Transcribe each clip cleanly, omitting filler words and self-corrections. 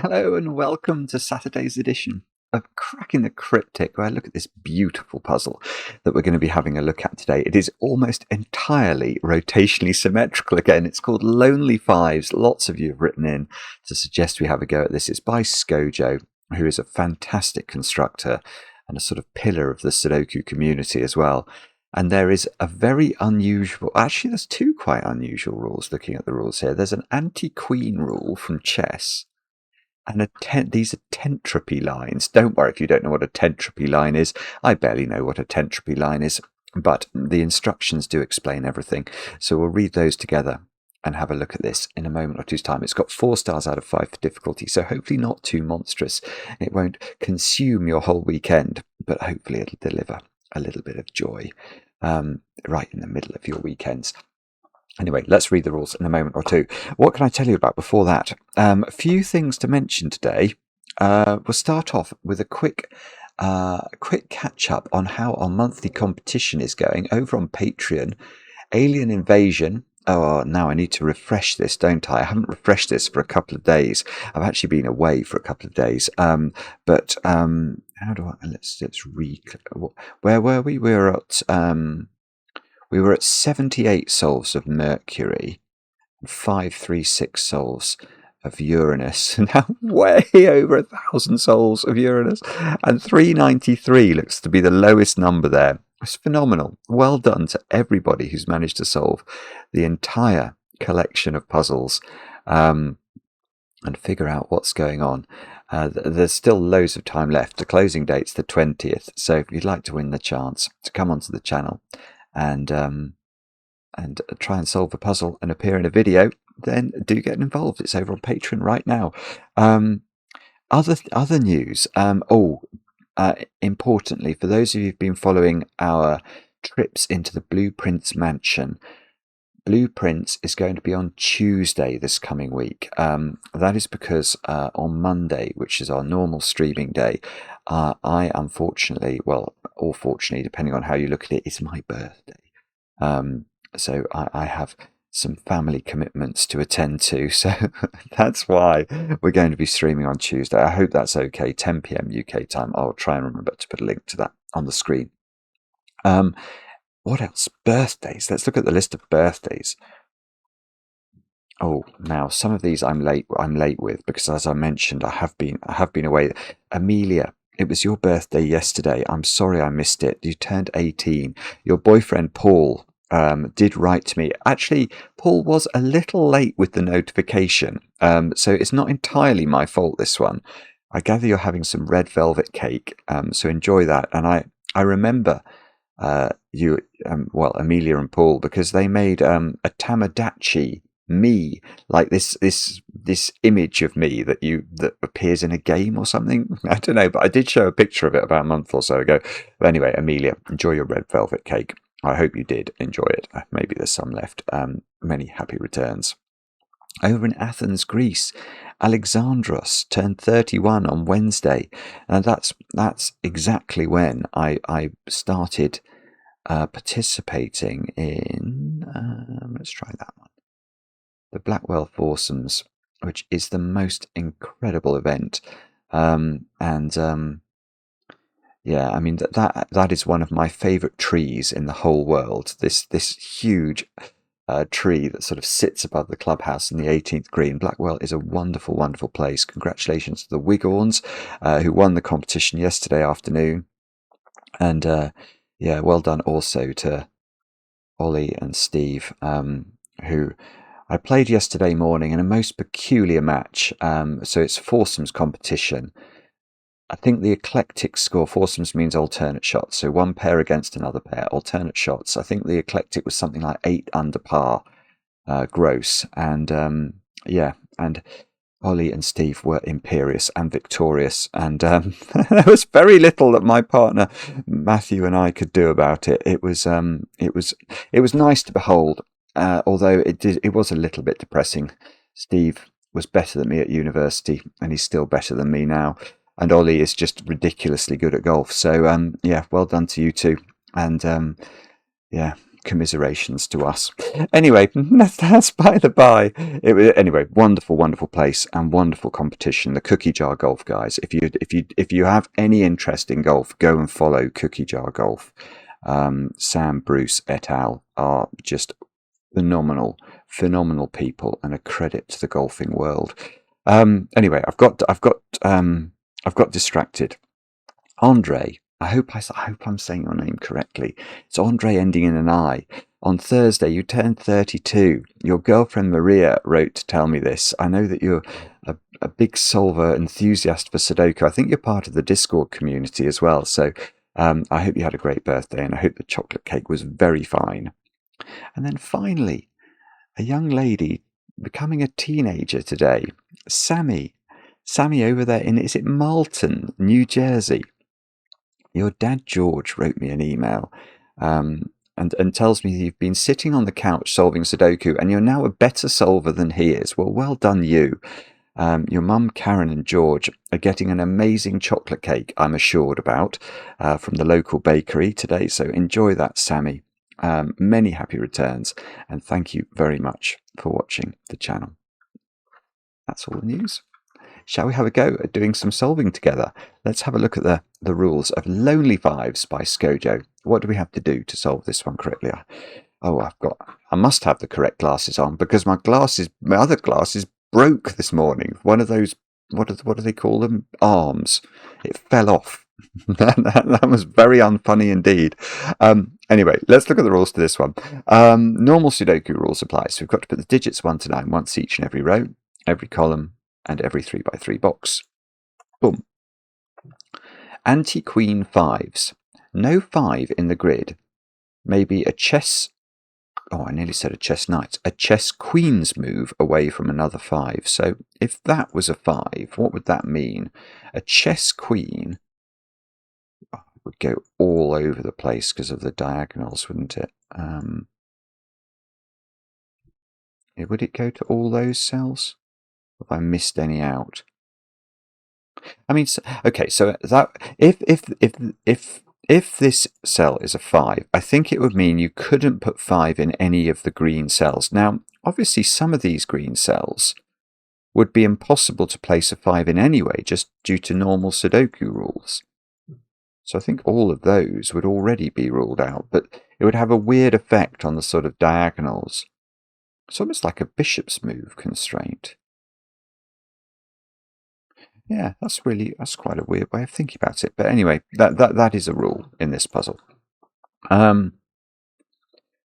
Hello and welcome to Saturday's edition of Cracking the Cryptic, where I look at this beautiful puzzle that we're going to be having a look at today. It is almost entirely rotationally symmetrical again. It's called Lonely Fives. Lots of you have written in to suggest we have a go at this. It's by Scojo, who is a fantastic constructor and a sort of pillar of the Sudoku community as well. And there is a very unusual, actually there's two quite unusual rules looking at the rules here. There's an anti-queen rule from chess. And these are tentropy lines. Don't worry if you don't know what a tentropy line is. I barely know what a tentropy line is, but the instructions do explain everything. So we'll read those together and have a look at this in a moment or two's time. It's got 4 stars out of 5 for difficulty, so hopefully not too monstrous. It won't consume your whole weekend, but hopefully it'll deliver a little bit of joy right in the middle of your weekends. Anyway, let's read the rules in a moment or two. What can I tell you about before that? A few things to mention today. We'll start off with a quick catch-up on how our monthly competition is going over on Patreon. Alien Invasion. Oh, now I need to refresh this, don't I? I haven't refreshed this for a couple of days. I've actually been away for a couple of days. How do I... Let's read... Where were we? We were at 78 solves of Mercury and 536 solves of Uranus. Now way over 1,000 solves of Uranus. And 393 looks to be the lowest number there. It's phenomenal. Well done to everybody who's managed to solve the entire collection of puzzles and figure out what's going on. There's still loads of time left. The closing date's the 20th. So if you'd like to win the chance to come onto the channel and try and solve a puzzle and appear in a video, then do get involved. It's over on Patreon right now. Other news. Importantly, for those of you who've been following our trips into the Blueprints mansion, Blueprints is going to be on Tuesday this coming week. That is because on Monday, which is our normal streaming day, I unfortunately, well, or fortunately, depending on how you look at it, it's my birthday. So I have some family commitments to attend to. So that's why we're going to be streaming on Tuesday. I hope that's okay. 10 p.m. UK time. I'll try and remember to put a link to that on the screen. What else? Birthdays. Let's look at the list of birthdays. Oh, now some of these I'm late with because, as I mentioned, I have been away. Amelia, it was your birthday yesterday. I'm sorry I missed it. You turned 18. Your boyfriend Paul did write to me. Actually, Paul was a little late with the notification, so it's not entirely my fault, this one. I gather you're having some red velvet cake, so enjoy that. And I remember Amelia and Paul, because they made a Tamagotchi me, like this image of me that appears in a game or something. I don't know, but I did show a picture of it about a month or so ago. But anyway, Amelia, enjoy your red velvet cake. I hope you did enjoy it. Maybe there's some left. Many happy returns. Over in Athens, Greece, Alexandros turned 31 on Wednesday, and that's exactly when I started participating in. Let's try that one. The Blackwell Foursomes, which is the most incredible event, yeah, I mean that is one of my favourite trees in the whole world. This huge tree that sort of sits above the clubhouse in the 18th green. Blackwell is a wonderful, wonderful place. Congratulations to the Wighorns who won the competition yesterday afternoon, and yeah, well done also to Ollie and Steve, who I played yesterday morning in a most peculiar match. So it's foursomes competition. I think the eclectic score, foursomes means alternate shots, so one pair against another pair, alternate shots. I think the eclectic was something like 8 under par gross, and yeah, and Ollie and Steve were imperious and victorious, and there was very little that my partner Matthew and I could do about it. It was nice to behold, although it was a little bit depressing. Steve was better than me at university, and he's still better than me now. And Ollie is just ridiculously good at golf. So, yeah, well done to you two. And, yeah, commiserations to us. Anyway, that's by the by. Anyway, wonderful, wonderful place and wonderful competition. The Cookie Jar Golf guys. If you have any interest in golf, go and follow Cookie Jar Golf. Sam, Bruce, et al. Are just phenomenal people and a credit to the golfing world. Anyway, I've got distracted. Andre, I hope I'm saying your name correctly. It's Andre ending in an I. On Thursday, you turned 32. Your girlfriend Maria wrote to tell me this. I know that you're a big solver enthusiast for Sudoku. I think you're part of the Discord community as well. So I hope you had a great birthday, and I hope the chocolate cake was very fine. And then finally, a young lady becoming a teenager today, Sammy over there is it Malton, New Jersey? Your dad George wrote me an email and tells me you've been sitting on the couch solving Sudoku and you're now a better solver than he is. Well done you. Your mum Karen and George are getting an amazing chocolate cake, I'm assured about, from the local bakery today. So enjoy that, Sammy. Many happy returns, and thank you very much for watching the channel. That's all the news. Shall we have a go at doing some solving together? Let's have a look at the rules of Lonely Fives by Scojo. What do we have to do to solve this one correctly? I must have the correct glasses on because my other glasses broke this morning. One of those, what do they call them? Arms. It fell off. That was very unfunny indeed. Anyway, let's look at the rules to this one. Normal Sudoku rules apply. So we've got to put the digits 1 to 9 once each in every row, every column, and every 3x3 box. Boom. Anti-queen fives. No 5 in the grid. Maybe a chess... Oh, I nearly said a chess knight. A chess queen's move away from another 5. So if that was a 5, what would that mean? A chess queen would go all over the place because of the diagonals, wouldn't it? Would it go to all those cells? Have I missed any out? I mean, okay. So that if this cell is a 5, I think it would mean you couldn't put 5 in any of the green cells. Now, obviously, some of these green cells would be impossible to place a 5 in anyway, just due to normal Sudoku rules. So I think all of those would already be ruled out, but it would have a weird effect on the sort of diagonals. It's almost like a bishop's move constraint. Yeah, that's quite a weird way of thinking about it. But anyway, that is a rule in this puzzle. The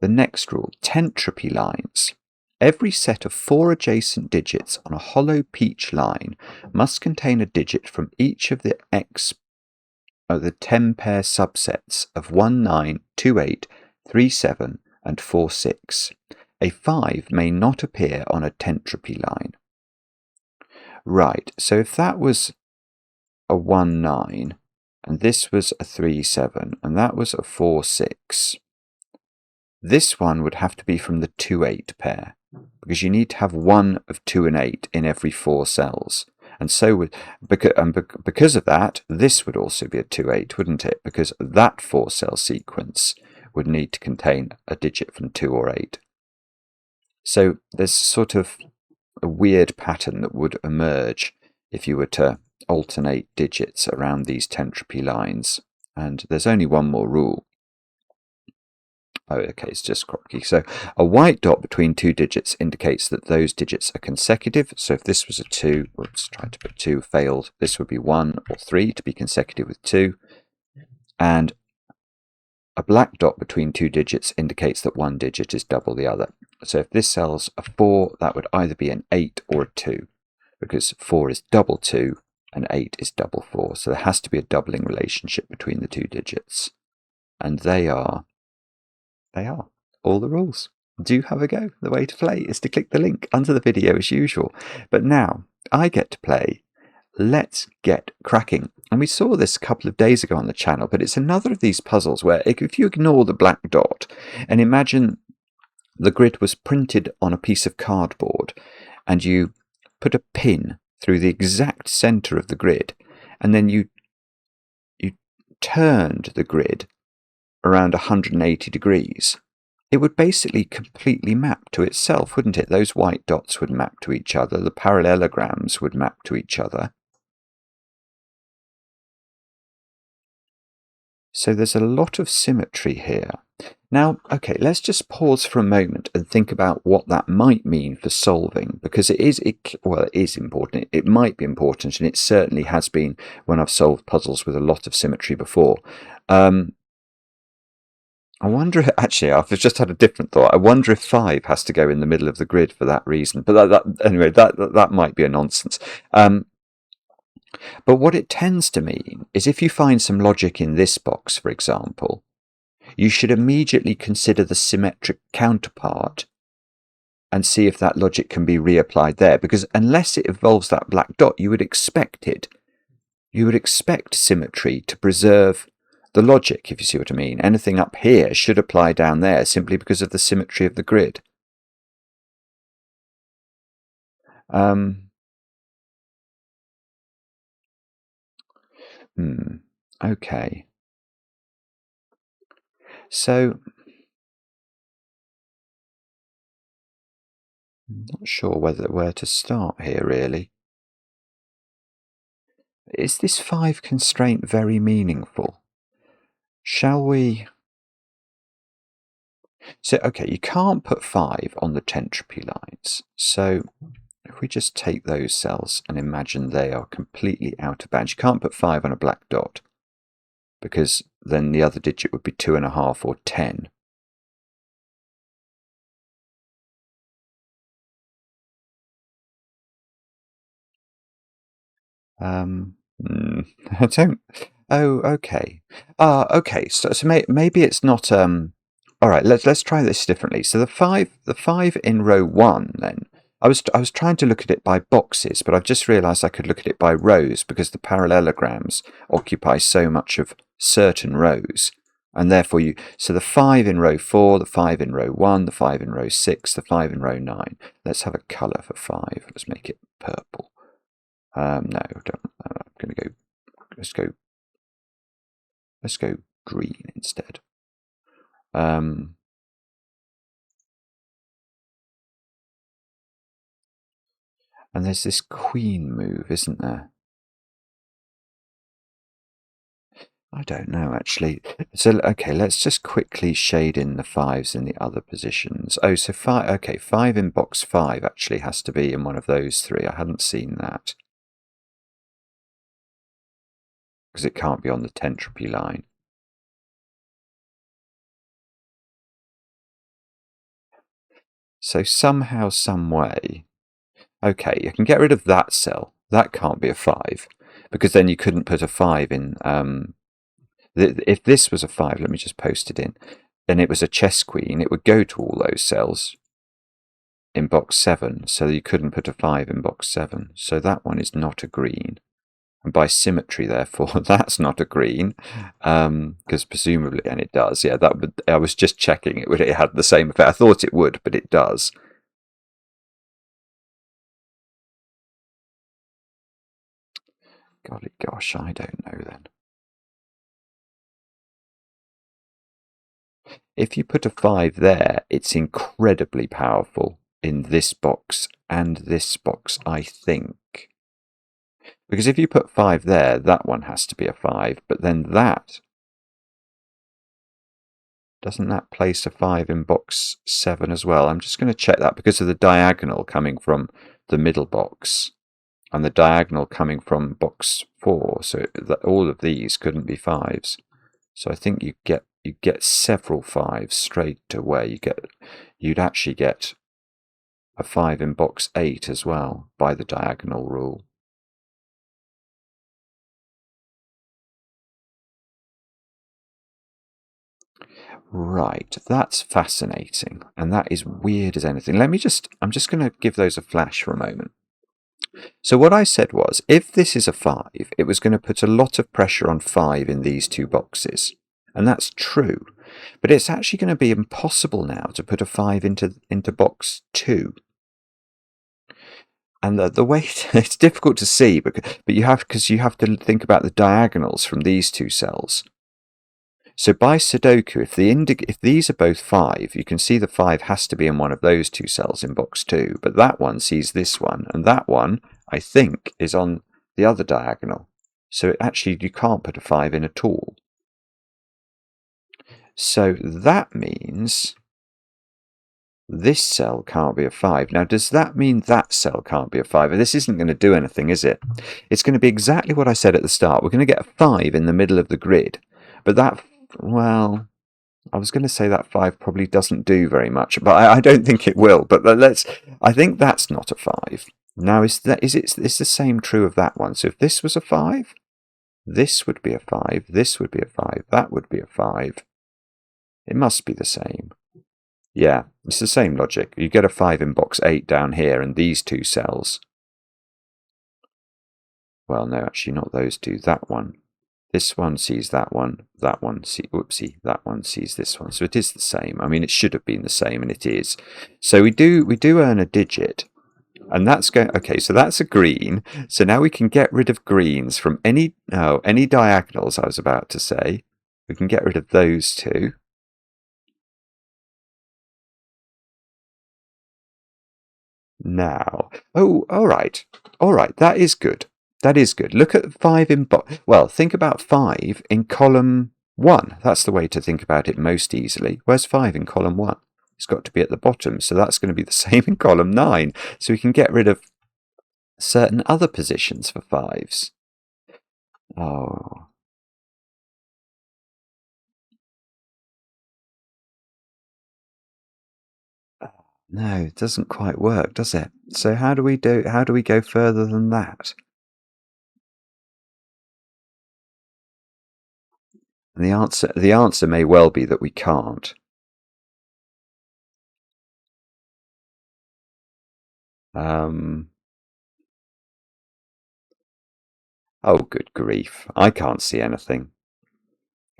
next rule, tentropy lines. Every set of 4 adjacent digits on a hollow peach line must contain a digit from each of the 10 pair subsets of 1, 9, 2, 8, 3, 7, and 4, 6. A 5 may not appear on a tentropy line. Right, so if that was a 1, 9, and this was a 3, 7, and that was a 4, 6, this one would have to be from the 2, 8 pair, because you need to have one of 2 and 8 in every 4 cells. And so, because of that, this would also be a 2, 8, wouldn't it? Because that 4-cell sequence would need to contain a digit from 2 or 8. So there's sort of a weird pattern that would emerge if you were to alternate digits around these tentropy lines. And there's only one more rule. Oh, okay, it's just crocky. So a white dot between 2 digits indicates that those digits are consecutive. So if this was a 2, let's try to put 2, failed. This would be 1 or 3 to be consecutive with 2. And a black dot between 2 digits indicates that one digit is double the other. So if this cell's a 4, that would either be an 8 or a 2, because 4 is double 2 and 8 is double 4. So there has to be a doubling relationship between the 2 digits. And they are all the rules. Do have a go. The way to play is to click the link under the video as usual. But now I get to play Let's Get Cracking. And we saw this a couple of days ago on the channel, but it's another of these puzzles where if you ignore the black dot and imagine the grid was printed on a piece of cardboard and you put a pin through the exact center of the grid and then you turned the grid around 180 degrees, it would basically completely map to itself, wouldn't it? Those white dots would map to each other. The parallelograms would map to each other. So there's a lot of symmetry here. Now, okay, let's just pause for a moment and think about what that might mean for solving, because it is important. It might be important, and it certainly has been when I've solved puzzles with a lot of symmetry before. I wonder, actually, I've just had a different thought. I wonder if 5 has to go in the middle of the grid for that reason. But anyway, that might be a nonsense. But what it tends to mean is if you find some logic in this box, for example, you should immediately consider the symmetric counterpart and see if that logic can be reapplied there. Because unless it involves that black dot, you would expect it. You would expect symmetry to preserve the logic, if you see what I mean. Anything up here should apply down there simply because of the symmetry of the grid. Okay. So, I'm not sure where to start here, really. Is this 5 constraint very meaningful? Shall we... So, okay, you can't put 5 on the entropy lines. So, if we just take those cells and imagine they are completely out of bounds, you can't put 5 on a black dot, because then the other digit would be 2.5 or 10. I don't... Oh, okay. Okay. So maybe it's not... All right, let's try this differently. So the five in row 1, then, I was trying to look at it by boxes, but I've just realised I could look at it by rows because the parallelograms occupy so much of certain rows, and therefore so the 5 in row 4, the 5 in row 1, the 5 in row 6, the 5 in row 9. Let's have a colour for 5. Let's make it purple. No, I'm going to go. Let's go green instead. And there's this queen move, isn't there? I don't know, actually. So, okay, let's just quickly shade in the 5s in the other positions. Oh, so 5, okay, 5 in box 5 actually has to be in one of those 3. I hadn't seen that. Because it can't be on the entropy line. So somehow, some way... Okay, you can get rid of that cell. That can't be a 5. Because then you couldn't put a 5 in... if this was a 5, let me just post it in, then it was a chess queen, it would go to all those cells in box 7, so you couldn't put a 5 in box 7. So that one is not a green. And by symmetry, therefore, that's not a green, because presumably, and it does, yeah, that would, I was just checking, it had the same effect. I thought it would, but it does. Golly gosh, I don't know then. If you put a 5 there, it's incredibly powerful in this box and this box, I think. Because if you put 5 there, that one has to be a 5, but then that... Doesn't that place a 5 in box 7 as well? I'm just going to check that because of the diagonal coming from the middle box and the diagonal coming from box 4. So all of these couldn't be 5s. So I think you get several 5s straight away. You'd actually get a 5 in box 8 as well by the diagonal rule. Right, that's fascinating, and that is weird as anything. I'm just going to give those a flash for a moment. So what I said was, if this is a 5, it was going to put a lot of pressure on 5 in these two boxes. And that's true. But it's actually going to be impossible now to put a 5 into box 2. And the way it's difficult to see, because you have to think about the diagonals from these two cells. So by Sudoku, if these are both 5, you can see the 5 has to be in one of those two cells in box 2, but that one sees this one, and that one, I think, is on the other diagonal. So actually you can't put a 5 in at all. So that means this cell can't be a 5. Now, does that mean that cell can't be a 5? This isn't going to do anything, is it? It's going to be exactly what I said at the start. We're going to get a 5 in the middle of the grid, but that, well, I was going to say that 5 probably doesn't do very much, but I don't think it will. But I think that's not a 5. Now, is the same true of that one? So if this was a 5, this would be a 5, this would be a 5, that would be a 5. It must be the same. Yeah, it's the same logic. You get a 5 in box 8 down here, and these two cells. Well, no, actually not those two. That one. This one sees that one sees, whoopsie, that one sees this one. So it is the same. I mean, it should have been the same, and it is. So we do earn a digit, and that's going. Okay, so that's a green. So now we can get rid of greens from any diagonals. I was about to say, we can get rid of those two. Now, oh, all right, that is good. That is good. Look at 5 in well, think about 5 in column 1. That's the way to think about it most easily. Where's 5 in column 1? It's got to be at the bottom, so that's going to be the same in column 9. So we can get rid of certain other positions for 5s. Oh. No, it doesn't quite work, does it? So how do we go further than that? And the answer may well be that we can't. Oh, good grief. I can't see anything.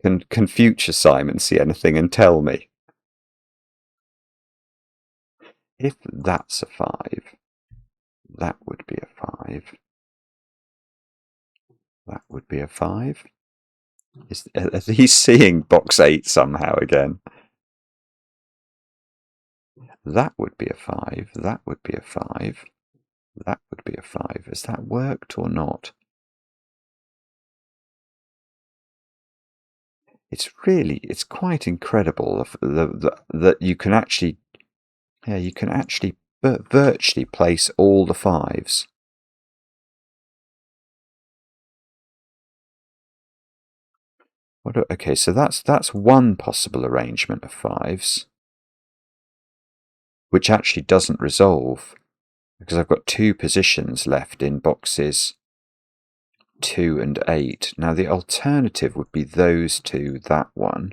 Can future Simon see anything and tell me? If that's a 5, that would be a 5. That would be a 5. Are he seeing box 8 somehow again? That would be a 5. That would be a 5. That would be a 5. Has that worked or not? It's quite incredible that you can actually, virtually place all the 5s. Okay, so that's one possible arrangement of 5s, which actually doesn't resolve, because I've got 2 positions left in boxes 2 and 8. Now the alternative would be those two, that one.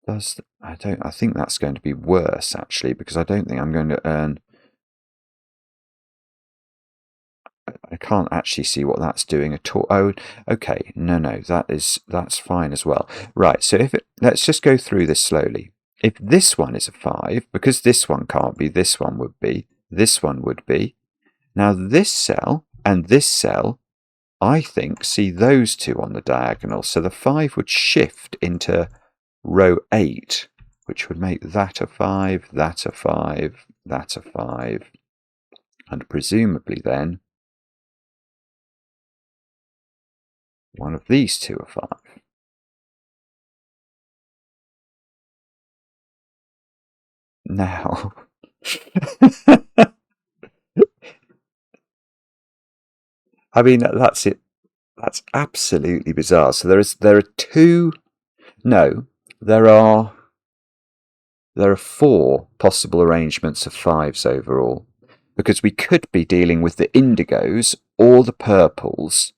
I think that's going to be worse actually, because I don't think I'm going to earn. I can't actually see what that's doing at all. Oh, okay. No, that's fine as well. Right, so let's just go through this slowly. If this one is a 5, because this one can't be, this one would be, this one would be. Now this cell and this cell, I think, see those two on the diagonal. So the 5 would shift into row 8, which would make that a 5, that a 5, that a 5. And presumably then, one of these two are 5. Now, I mean, that's it. That's absolutely bizarre. So there are 4 possible arrangements of 5s overall, because we could be dealing with the indigos or the purples,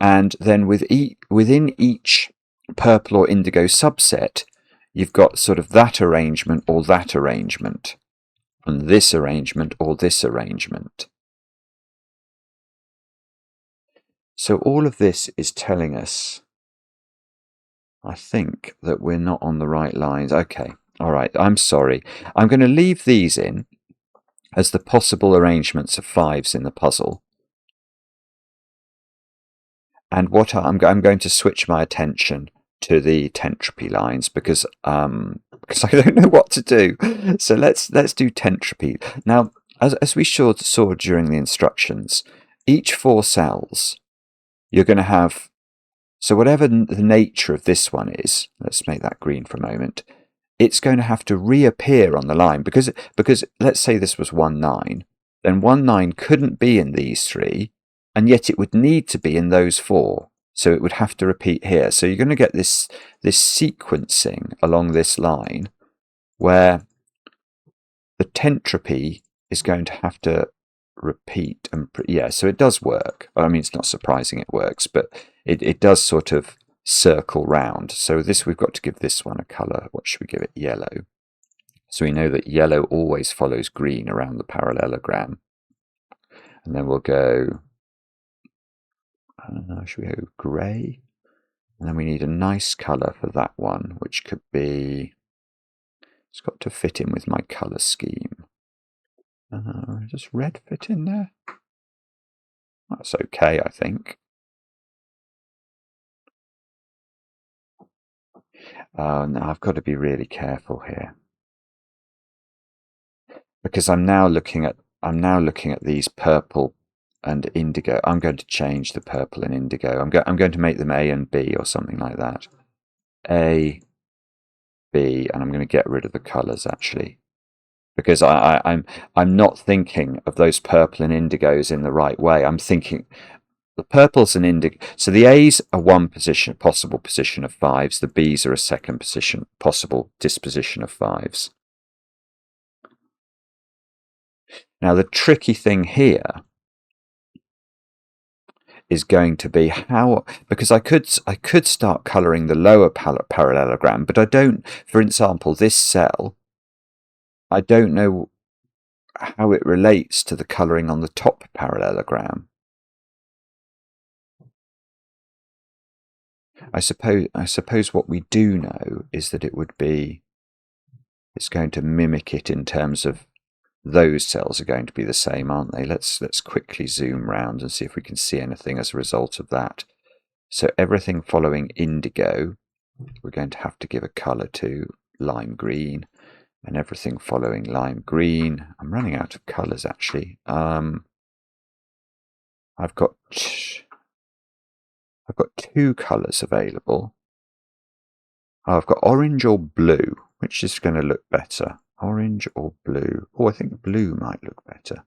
and then within each purple or indigo subset, you've got sort of that arrangement or that arrangement, and this arrangement or this arrangement. So all of this is telling us, I think, that we're not on the right lines. Okay, all right, I'm sorry. I'm going to leave these in as the possible arrangements of 5s in the puzzle. And what I'm going to switch my attention to the tentropy lines because I don't know what to do. So let's do tentropy. Now, as we saw during the instructions, each 4 cells, you're going to have, so whatever the nature of this one is, let's make that green for a moment, it's going to have to reappear on the line because let's say this was 1, 9, then 1, 9 couldn't be in these 3, and yet it would need to be in those 4. So it would have to repeat here. So you're going to get this sequencing along this line where the tentropy is going to have to repeat. And yeah, so it does work. I mean, it's not surprising it works, but it does sort of circle round. So this, we've got to give this one a colour. What should we give it? Yellow. So we know that yellow always follows green around the parallelogram. And then we'll go, should we go grey? And then we need a nice colour for that one, which could be, it's got to fit in with my colour scheme. Does red fit in there? That's okay, I think. Now I've got to be really careful here, because I'm now looking at these purple and indigo. I'm going to change the purple and indigo. I'm going to make them A and B or something like that. A, B, and I'm going to get rid of the colours actually, because I'm not thinking of those purple and indigos in the right way. I'm thinking the purples and indigo. So the A's are one position, possible position of 5s. The B's are a second position, possible disposition of 5s. Now the tricky thing here is going to be how, because I could start colouring the lower parallelogram, but I don't. For example, this cell, I don't know how it relates to the colouring on the top parallelogram. I suppose what we do know is that it's going to mimic it in terms of those cells are going to be the same, aren't they? Let's quickly zoom round and see if we can see anything as a result of that. So everything following indigo, we're going to have to give a colour to, lime green, and everything following lime green. I'm running out of colours actually. I've got 2 colours available. I've got orange or blue. Which is going to look better? Orange or blue? Oh, I think blue might look better.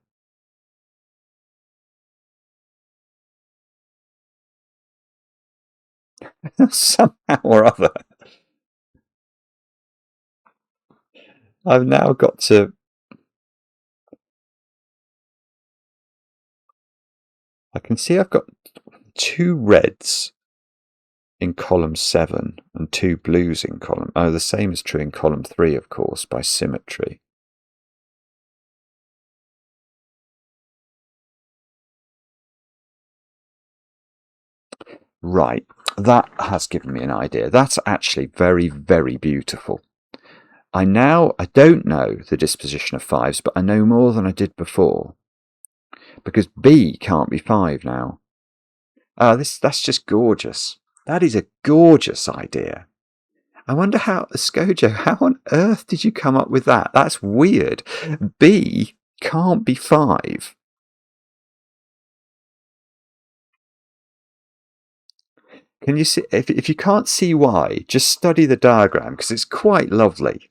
Somehow or other, I've now got to... I can see I've got 2 reds in column 7 and 2 blues in column... Oh, the same is true in column 3, of course, by symmetry. Right, that has given me an idea. That's actually very, very beautiful. I don't know the disposition of 5s, but I know more than I did before. Because B can't be 5 now. That's just gorgeous. That is a gorgeous idea. I wonder how, Scojo, how on earth did you come up with that? That's weird. B can't be 5. Can you see? If you can't see why, just study the diagram because it's quite lovely.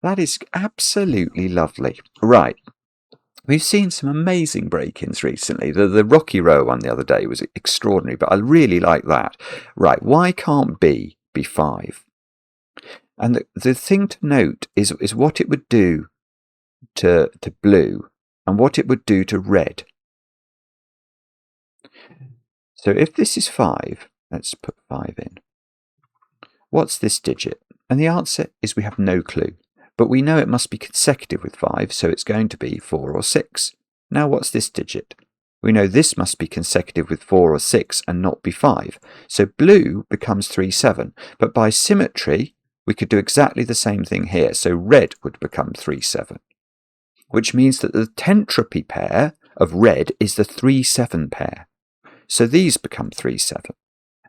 That is absolutely lovely. Right. We've seen some amazing break-ins recently. The Rocky Row one the other day was extraordinary, but I really like that. Right, why can't B be 5? And the thing to note is what it would do to blue and what it would do to red. So if this is 5, let's put 5 in. What's this digit? And the answer is we have no clue. But we know it must be consecutive with 5, so it's going to be 4 or 6. Now what's this digit? We know this must be consecutive with 4 or 6 and not be 5. So blue becomes 3, 7. But by symmetry, we could do exactly the same thing here. So red would become 3, 7. Which means that the tentropy pair of red is the 3, 7 pair. So these become 3, 7.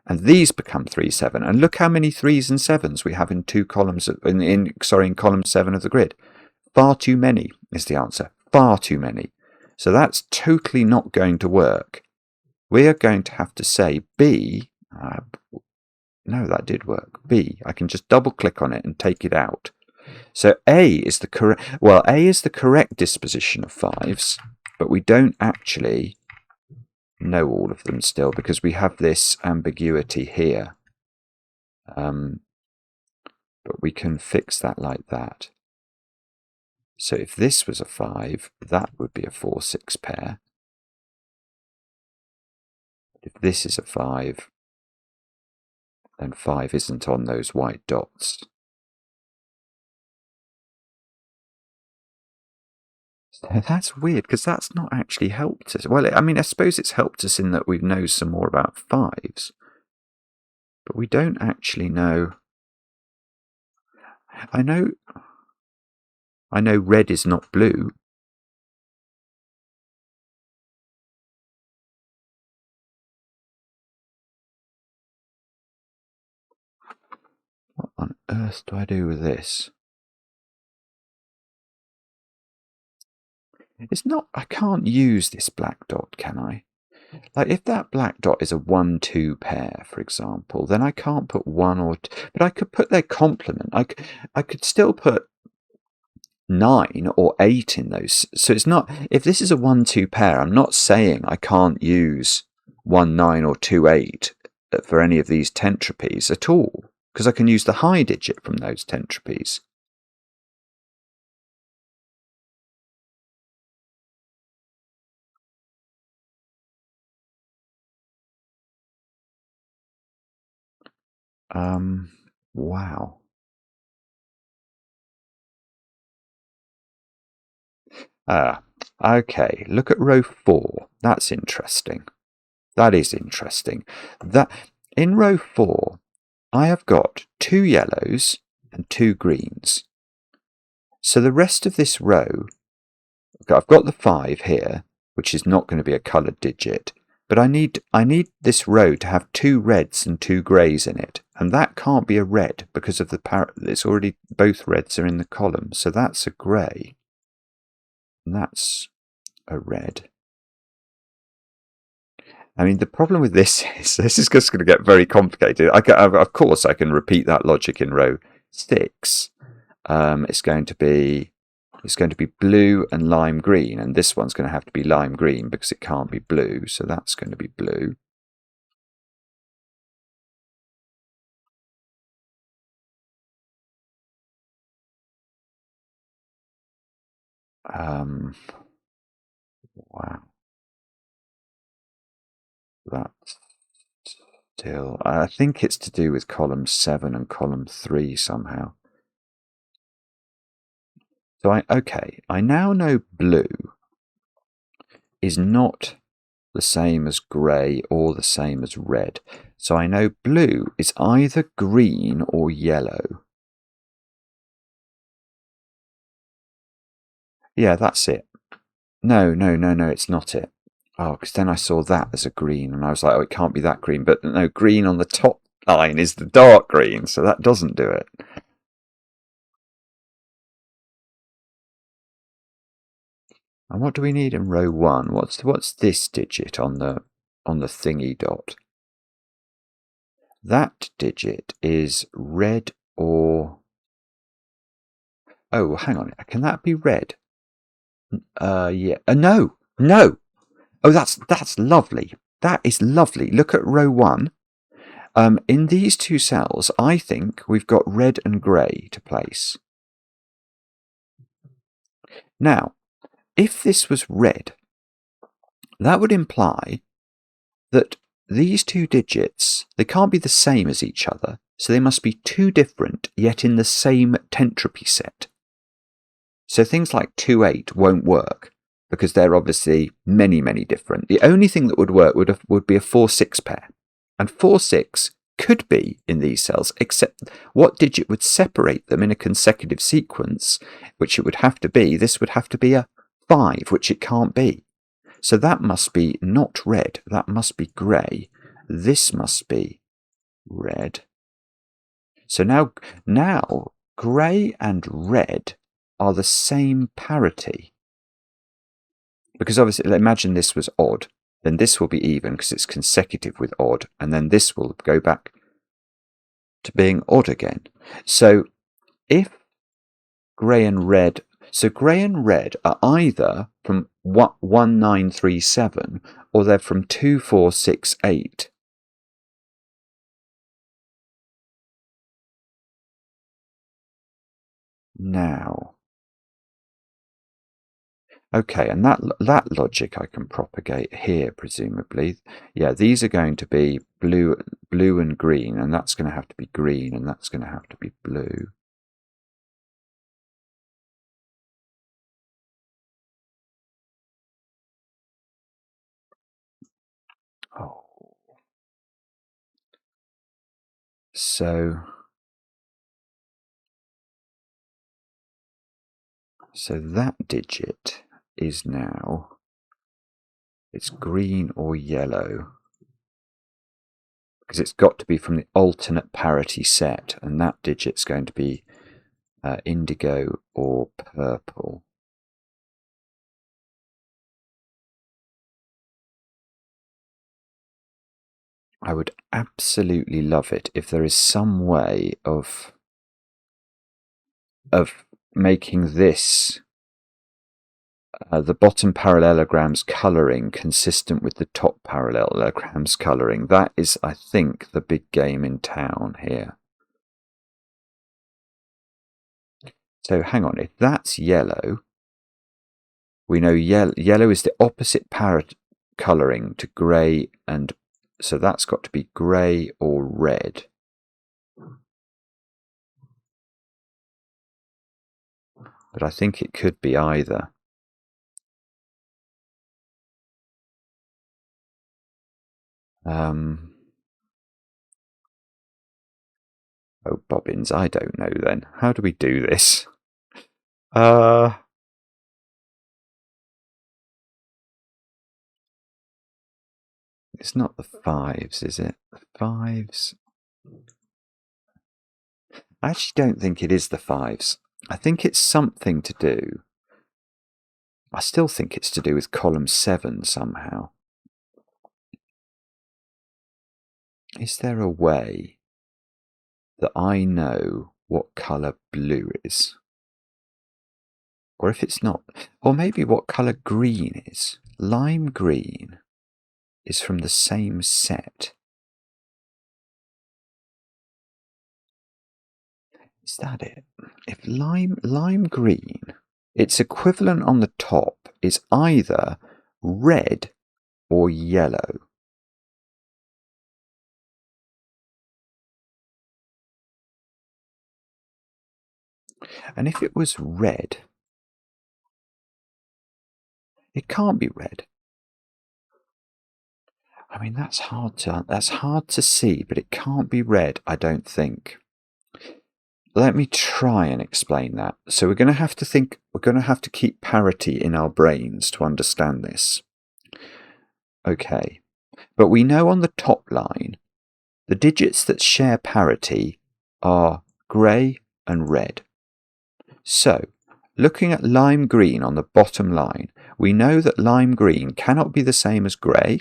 And these become 3, 7. And look how many 3s and 7s we have in two columns, in column 7 of the grid. Far too many is the answer. Far too many. So that's totally not going to work. We are going to have to say B. No, that did work. B. I can just double click on it and take it out. So A is the correct. Well, A is the correct disposition of 5s, but we don't actually know all of them still because we have this ambiguity here. But we can fix that like that. So if this was a 5, that would be a 4, 6 pair. If this is a 5, then 5 isn't on those white dots. That's weird, because that's not actually helped us. Well, I mean, I suppose it's helped us in that we know some more about 5s. But we don't actually know. I know red is not blue. What on earth do I do with this? It's not, I can't use this black dot, can I? Like, if that black dot is a 1, 2 pair, for example, then I can't put 1 or 2, but I could put their complement. I could still put 9 or 8 in those. So it's not, if this is a 1, 2 pair, I'm not saying I can't use 1, 9 or 2, 8 for any of these tentropies at all, because I can use the high digit from those tentropies. Wow. Okay, look at row 4. That's interesting. That is interesting. That in row 4, I have got 2 yellows and 2 greens. So the rest of this row, I've got the 5 here, which is not going to be a coloured digit, but I need this row to have 2 reds and 2 greys in it, and that can't be a red because of the it's already, both reds are in the column, so that's a grey, and that's a red. I mean, the problem with this is just going to get very complicated. Of course, I can repeat that logic in row 6. It's going to be blue and lime green, and this one's going to have to be lime green because it can't be blue, so that's going to be blue. Wow. That's still, I think it's to do with column 7 and column 3 somehow. So I now know blue is not the same as grey or the same as red. So I know blue is either green or yellow. Yeah, that's it. No, it's not it. Oh, because then I saw that as a green, and I was like, oh, it can't be that green. But no, green on the top line is the dark green, so that doesn't do it. And what do we need in row 1? What's this digit on the thingy dot? That digit is red or... Oh, hang on. Can that be red? Yeah. No. Oh, that's lovely. That is lovely. Look at row 1. In these 2 cells, I think we've got red and grey to place. Now, if this was red, that would imply that these 2 digits, they can't be the same as each other, so they must be 2 different, yet in the same tentropy set. So things like 2, 8 won't work, because they're obviously many, many different. The only thing that would work would be a 4, 6 pair. And 4, 6 could be in these cells, except what digit would separate them in a consecutive sequence, which it would have to be, this would have to be a 5, which it can't be. So that must be not red, that must be grey. This must be red. So now grey and red are the same parity. Because obviously, imagine this was odd, then this will be even because it's consecutive with odd, and then this will go back to being odd again. So if grey and red, so grey and red are either from 1937 or they're from 2468. Now, okay, and that logic I can propagate here, presumably. Yeah, these are going to be blue and green, and that's going to have to be green, and that's going to have to be blue. Oh. So that digit is now, it's green or yellow, because it's got to be from the alternate parity set, and that digit's going to be indigo or purple. I would absolutely love it if there is some way of making this the bottom parallelogram's colouring consistent with the top parallelogram's colouring. That is, I think, the big game in town here. So hang on, if that's yellow, we know yellow is the opposite colouring to grey, and so that's got to be grey or red. But I think it could be either. Oh, bobbins, I don't know then. How do we do this? It's not the fives, is it? The fives. I actually don't think it is the fives. I think it's something to do. I still think it's to do with column 7 somehow. Is there a way that I know what colour blue is? Or if it's not, or maybe what colour green is. Lime green is from the same set. Is that it? If lime green, its equivalent on the top is either red or yellow. And if it was red, it can't be red. I mean, that's hard to see, but it can't be red, I don't think. Let me try and explain that. So we're going to have to keep parity in our brains to understand this. Okay, but we know on the top line, the digits that share parity are grey and red. So, looking at lime green on the bottom line, we know that lime green cannot be the same as grey,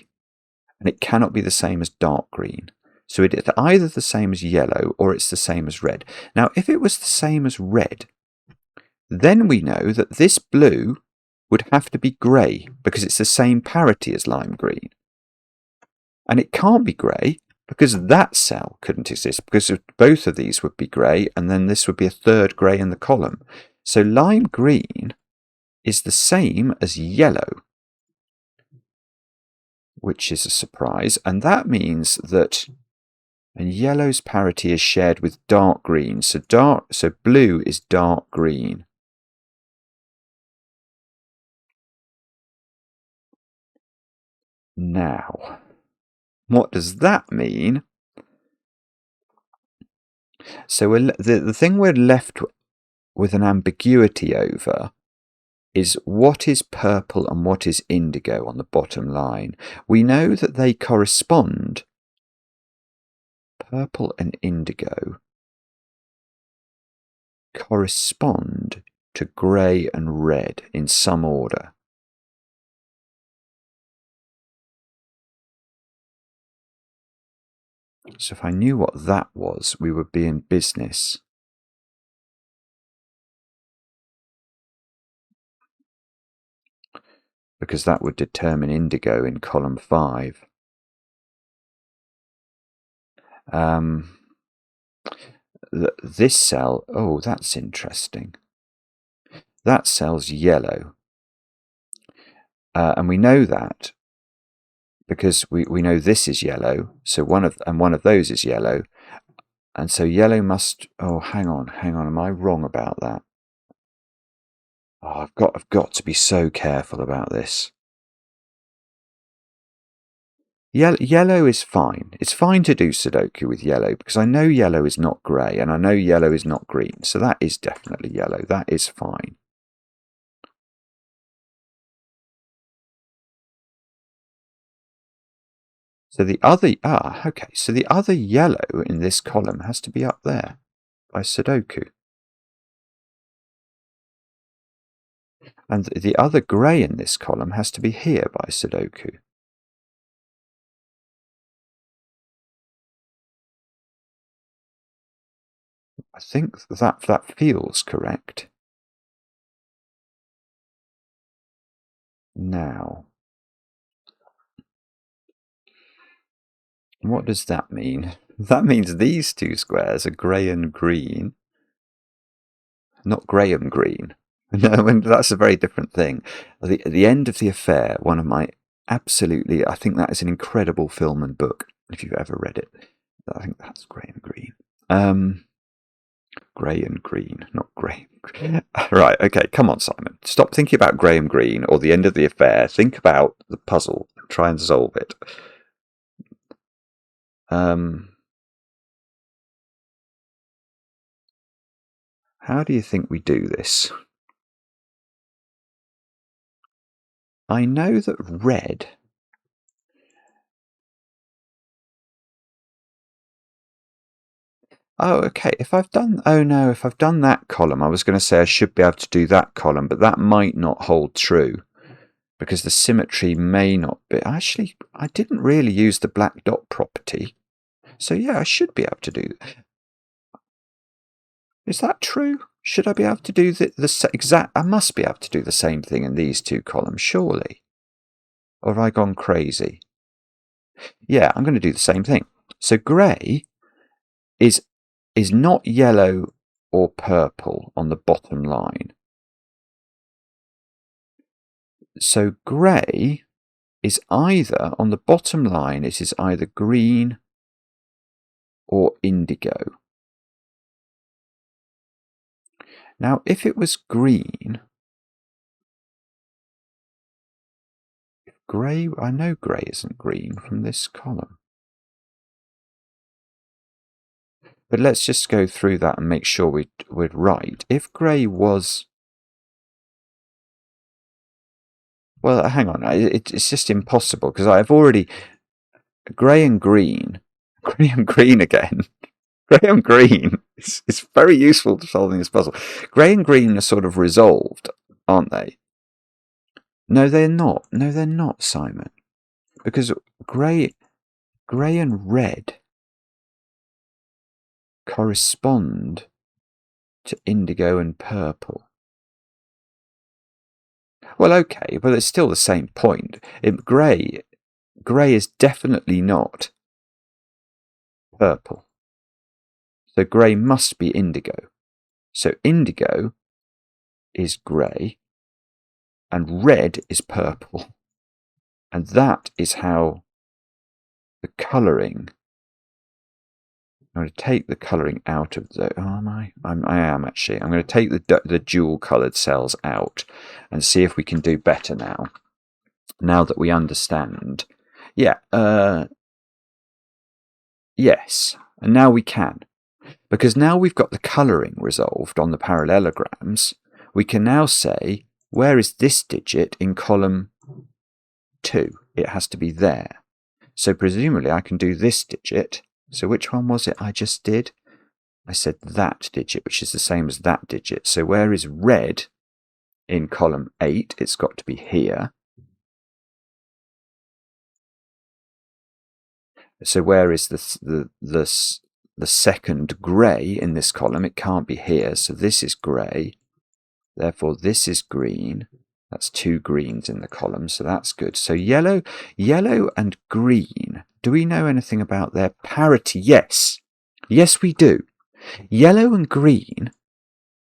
and it cannot be the same as dark green. So it's either the same as yellow or it's the same as red. Now, if it was the same as red, then we know that this blue would have to be grey because it's the same parity as lime green. And it can't be grey because that cell couldn't exist, because both of these would be grey, and then this would be a third grey in the column. So lime green is the same as yellow, which is a surprise, and that means that yellow's parity is shared with dark green, so blue is dark green. Now, what does that mean? So the thing we're left with an ambiguity over is what is purple and what is indigo on the bottom line. We know that they correspond. Purple and indigo correspond to grey and red in some order. So if I knew what that was, we would be in business. Because that would determine indigo in column 5. This cell, oh, that's interesting. That cell's yellow. And we know that because we know this is yellow, so one of those is yellow. And so yellow must, oh, hang on, am I wrong about that? Oh, I've got to be so careful about this. Yellow is fine. It's fine to do Sudoku with yellow because I know yellow is not grey and I know yellow is not green. So that is definitely yellow. That is fine. So the other, so the other yellow in this column has to be up there by Sudoku. And the other grey in this column has to be here by Sudoku. I think that feels correct. Now, what does that mean? That means these two squares are grey and green, not Graham Greene. No, and that's a very different thing. At the End of the Affair, one of my absolutely, I think that is an incredible film and book, if you've ever read it. I think that's Graham Greene. Graham Greene, not Graham Greene. Right, okay, come on, Simon. Stop thinking about Graham Greene or The End of the Affair. Think about the puzzle. Try and solve it. How do you think we do this? I know that red Oh, okay. If I've done that column, I was going to say I should be able to do that column, but that might not hold true because the symmetry may not be. Actually, I didn't really use the black dot property. So yeah, I should be able to do that. Is that true? Should I be able to do the exact? I must be able to do the same thing in these two columns, surely. Or have I gone crazy? Yeah, I'm going to do the same thing. So grey is not yellow or purple on the bottom line. So grey is either, on the bottom line, it is either green or indigo. Now, if it was green, grey, I know grey isn't green from this column. But let's just go through that and make sure we're right. If grey was... Well, hang on. It's just impossible because I've already... Grey and green. Grey and green again. Grey and green. It's very useful to solving this puzzle. Grey and green are sort of resolved, aren't they? No, they're not. No, they're not, Simon. Because grey and red correspond to indigo and purple. Well, okay, but it's still the same point. Grey is definitely not purple. So grey must be indigo. So indigo is grey and red is purple. And that is how the colouring... I'm going to take the colouring out of the... Oh, I am actually. I'm going to take the dual coloured cells out and see if we can do better now. Now that we understand. Yeah. Yes. And now we can. Because now we've got the colouring resolved on the parallelograms, we can now say where is this digit in column 2? It has to be there. So presumably I can do this digit. So which one was it I just did? I said that digit, which is the same as that digit. So where is red in column 8? It's got to be here. So where is the second grey in this column? It can't be here. So this is grey. Therefore, this is green. That's 2 greens in the column, so that's good. So yellow and green. Do we know anything about their parity? Yes. Yes, we do. Yellow and green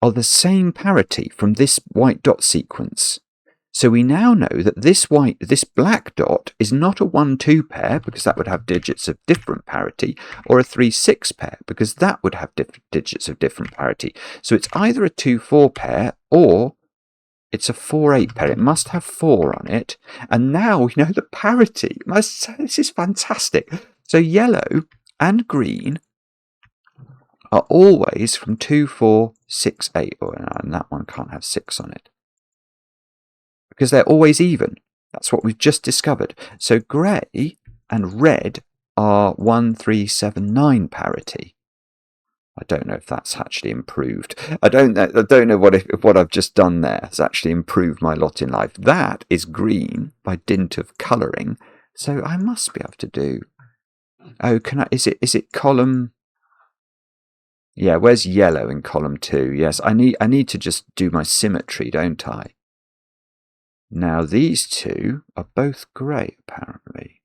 are the same parity from this white dot sequence. So we now know that this black dot is not a 1-2 pair, because that would have digits of different parity, or a 3-6 pair, because that would have digits of different parity. So it's either a 2-4 pair or it's a 4-8 pair. It must have 4 on it. And now we know the parity. This is fantastic. So yellow and green are always from 2, 4, 6, 8. Oh, and that one can't have 6 on it, because they're always even. That's what we've just discovered. So grey and red are 1, 3, 7, 9 parity. I don't know if that's actually improved. I don't know what I've just done there has actually improved my lot in life. That is green by dint of colouring. So I must be able to do. Oh, is it column? Yeah, where's yellow in column 2? Yes, I need to just do my symmetry, don't I? Now these two are both grey, apparently,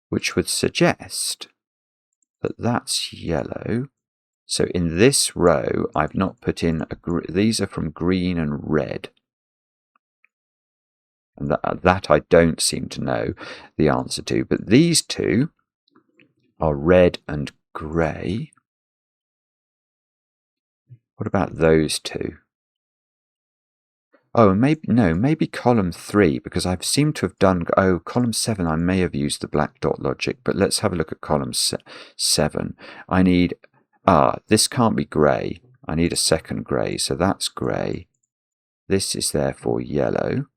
which would suggest that that's yellow. So in this row, I've not put in these are from green and red. And that I don't seem to know the answer to. But these two are red and grey. What about those two? Oh, maybe column 3, because I've seemed to have done, column 7, I may have used the black dot logic, but let's have a look at column 7. I need, this can't be grey. I need a second grey, so that's grey. This is therefore yellow.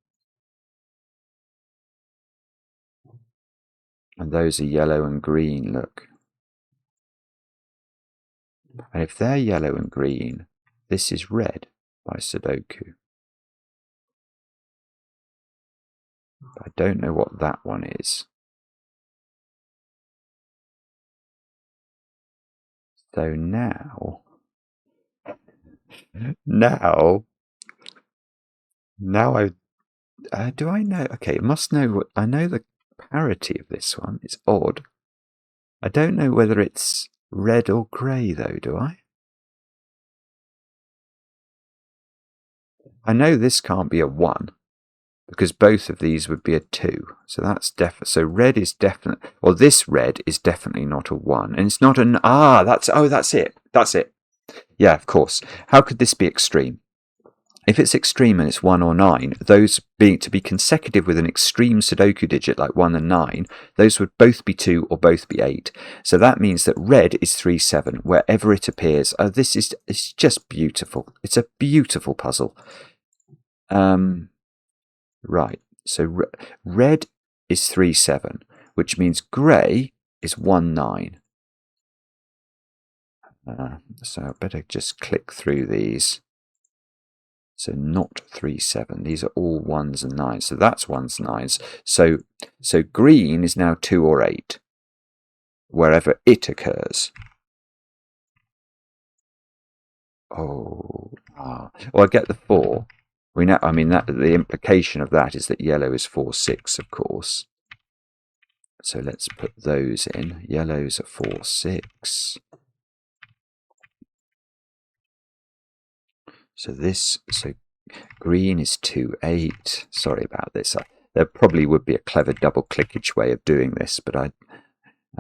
And those are yellow and green, look. And if they're yellow and green, this is red by Sudoku. I don't know what that one is. So now do I know? Okay, it must know what I know. The parity of this one is odd. I don't know whether it's red or grey though. Do I? I know this can't be a 1. Because both of these would be a 2. So that's so red is definite, or this red is definitely not a 1. And it's not an, that's it. That's it. Yeah, of course. How could this be extreme? If it's extreme and it's 1 or 9, those being to be consecutive with an extreme Sudoku digit like 1 and 9, those would both be 2 or both be 8. So that means that red is 3, 7, wherever it appears. It's just beautiful. It's a beautiful puzzle. Right, so red is 3, 7, which means grey is 1, 9. So I better just click through these. So not 3, 7. These are all 1s and 9s. So that's 1s, 9s. So green is now 2 or 8, wherever it occurs. Well, I get the 4. We know. I mean, that the implication of that is that yellow is 4, 6, of course. So let's put those in. Yellow's are 4, 6. So green is 2, 8. Sorry about this. There probably would be a clever double clickage way of doing this, but I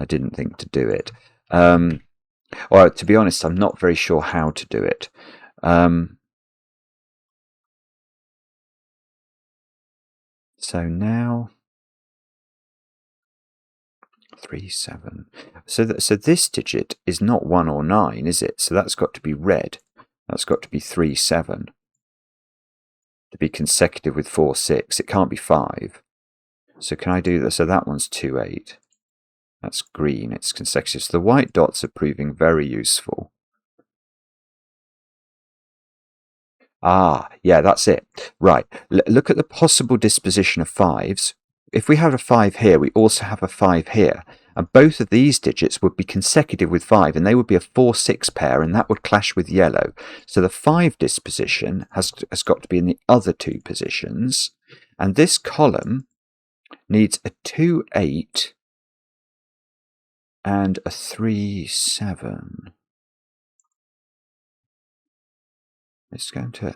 didn't think to do it. Or to be honest, I'm not very sure how to do it. So now 3, 7. So this digit is not 1 or 9, is it? So that's got to be red. That's got to be 3, 7. to be consecutive with 4, 6. It can't be 5. So can I do this? So that one's 2, 8. That's green. It's consecutive. So the white dots are proving very useful. Ah, yeah, that's it. Right. Look at the possible disposition of 5s. If we have a 5 here, we also have a 5 here. And both of these digits would be consecutive with 5, and they would be a 4-6 pair, and that would clash with yellow. So the 5 disposition has got to be in the other two positions. And this column needs a 2, 8 and a 3, 7. It's going to...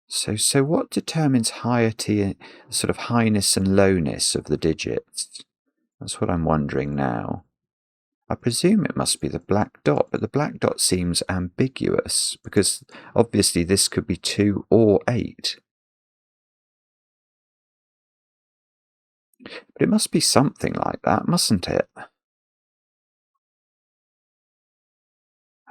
So what determines hiety, sort of highness and lowness of the digits? That's what I'm wondering now. I presume it must be the black dot, but the black dot seems ambiguous because obviously this could be 2 or 8. But it must be something like that, mustn't it?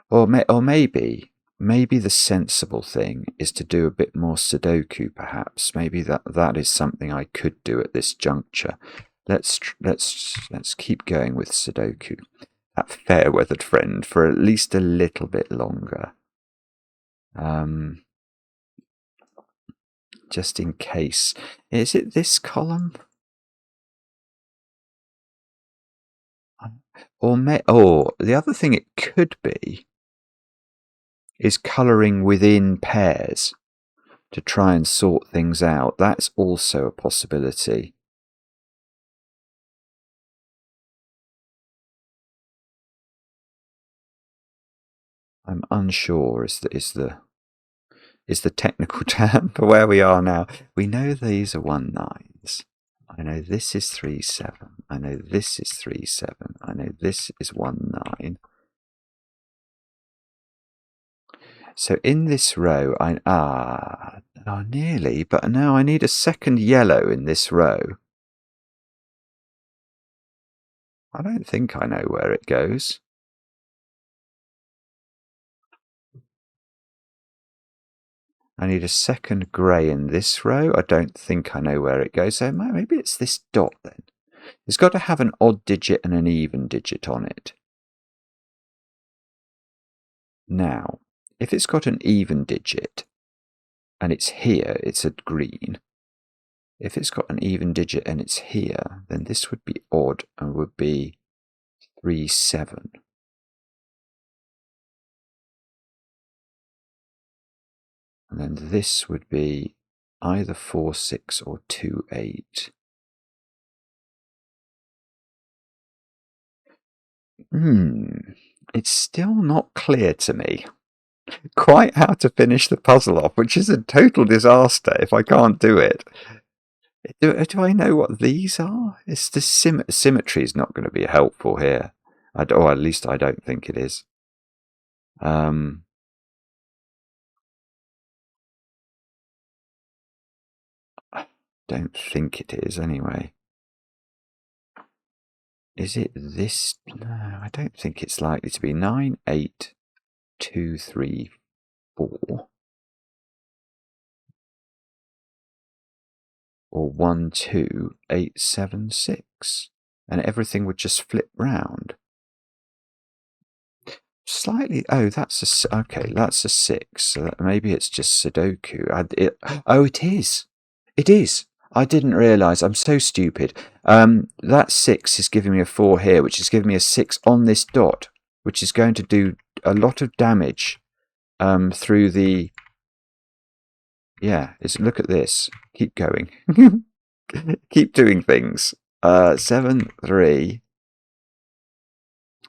Or maybe the sensible thing is to do a bit more Sudoku, perhaps. Maybe that is something I could do at this juncture. Let's keep going with Sudoku. That fair-weathered friend for at least a little bit longer. Just in case. Is it this column? Or the other thing it could be is colouring within pairs to try and sort things out. That's also a possibility. I'm unsure is the technical term for where we are now. We know these are 1 9s. I know this is 3 7. I know this is 3 7. I know this is 1 9. So in this row, nearly, but now I need a second yellow in this row. I don't think I know where it goes. I need a second grey in this row. I don't think I know where it goes. So maybe it's this dot then. It's got to have an odd digit and an even digit on it. Now, if it's got an even digit and it's here, it's a green. If it's got an even digit and it's here, then this would be odd and would be 3 7. And then this would be either 4 6 or 2 8. It's still not clear to me quite how to finish the puzzle off, which is a total disaster if I can't do it. Do I know what these are? It's the symmetry is not going to be helpful here. Or at least I don't think it is. Don't think it is anyway. Is it this? No, I don't think it's likely to be 9 8 2 3 4 or 1 2 8 7 6, and everything would just flip round. Slightly. Oh, that's a 6. So maybe it's just Sudoku. It is. It is. I didn't realise. I'm so stupid. That 6 is giving me a 4 here, which is giving me a 6 on this dot, which is going to do a lot of damage through the... Yeah, look at this. Keep going. Keep doing things. 7, 3...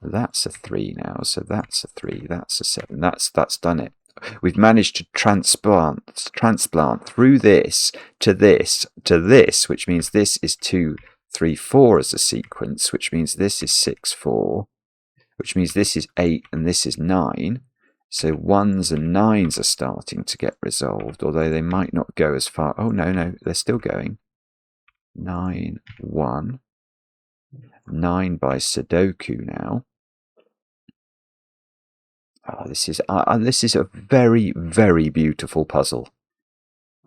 That's a 3 now, so that's a 3, that's a 7. That's done it. We've managed to transplant through this to this to this, which means this is 2, 3, 4 as a sequence, which means this is 6, 4, which means this is 8 and this is 9. So 1s and 9s are starting to get resolved, although they might not go as far. Oh, no, they're still going. 9, 1. 9 by Sudoku now. Oh, this is a very, very beautiful puzzle.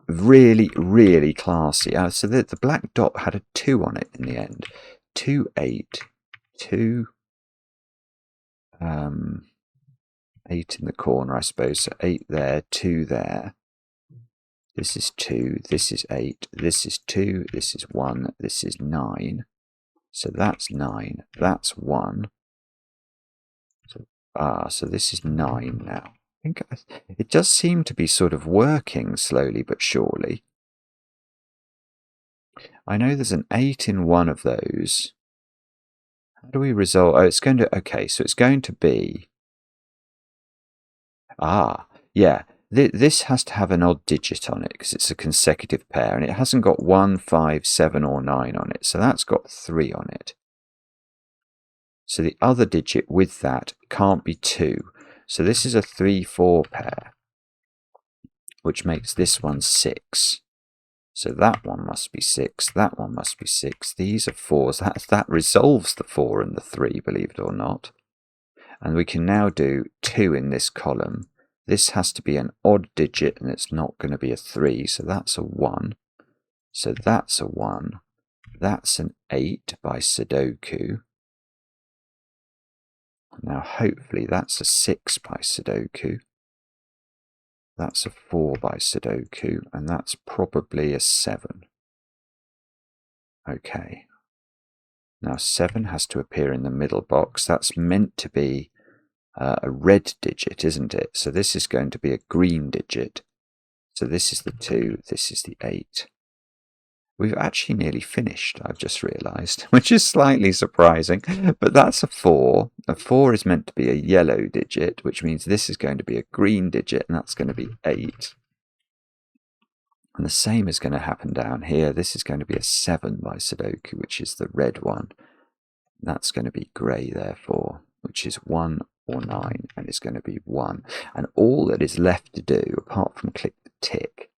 Really, really classy. So the black dot had a 2 on it in the end. 2, 8, 2, 8 in the corner, I suppose. So 8 there, 2 there. This is 2, this is 8, this is 2, this is 1, this is 9. So that's 9, that's 1. So this is 9 now. I think it does seem to be sort of working slowly but surely. I know there's an 8 in one of those. How do we resolve? Oh, it's going to... Okay, so it's going to be... Yeah. This has to have an odd digit on it because it's a consecutive pair, and it hasn't got 1, 5, 7, or 9 on it. So that's got 3 on it. So the other digit with that can't be 2. So this is a 3, 4 pair, which makes this one 6. So that one must be 6, that one must be 6. These are 4s. That resolves the 4 and the 3, believe it or not. And we can now do 2 in this column. This has to be an odd digit, and it's not going to be a 3, so that's a 1. So that's a 1. That's an 8 by Sudoku. Now hopefully that's a 6 by Sudoku. That's a 4 by Sudoku, and that's probably a 7. Okay. Now 7 has to appear in the middle box. That's meant to be a red digit, isn't it? So this is going to be a green digit. So this is the 2, this is the 8. We've actually nearly finished, I've just realised, which is slightly surprising. But that's a 4. A 4 is meant to be a yellow digit, which means this is going to be a green digit, and that's going to be 8. And the same is going to happen down here. This is going to be a 7 by Sudoku, which is the red one. That's going to be grey, therefore, which is 1 or 9, and it's going to be 1. And all that is left to do, apart from click the tick,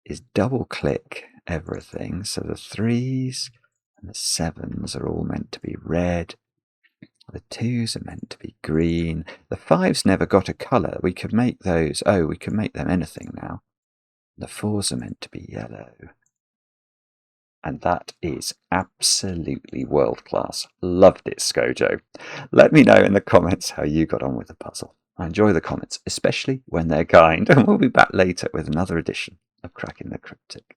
is double click everything. So the 3s and the 7s are all meant to be red. The 2s are meant to be green. The 5s never got a colour. We could make those... Oh, we can make them anything now. The 4s are meant to be yellow. And that is absolutely world-class. Loved it, Scojo. Let me know in the comments how you got on with the puzzle. I enjoy the comments, especially when they're kind. And we'll be back later with another edition of Cracking the Cryptic.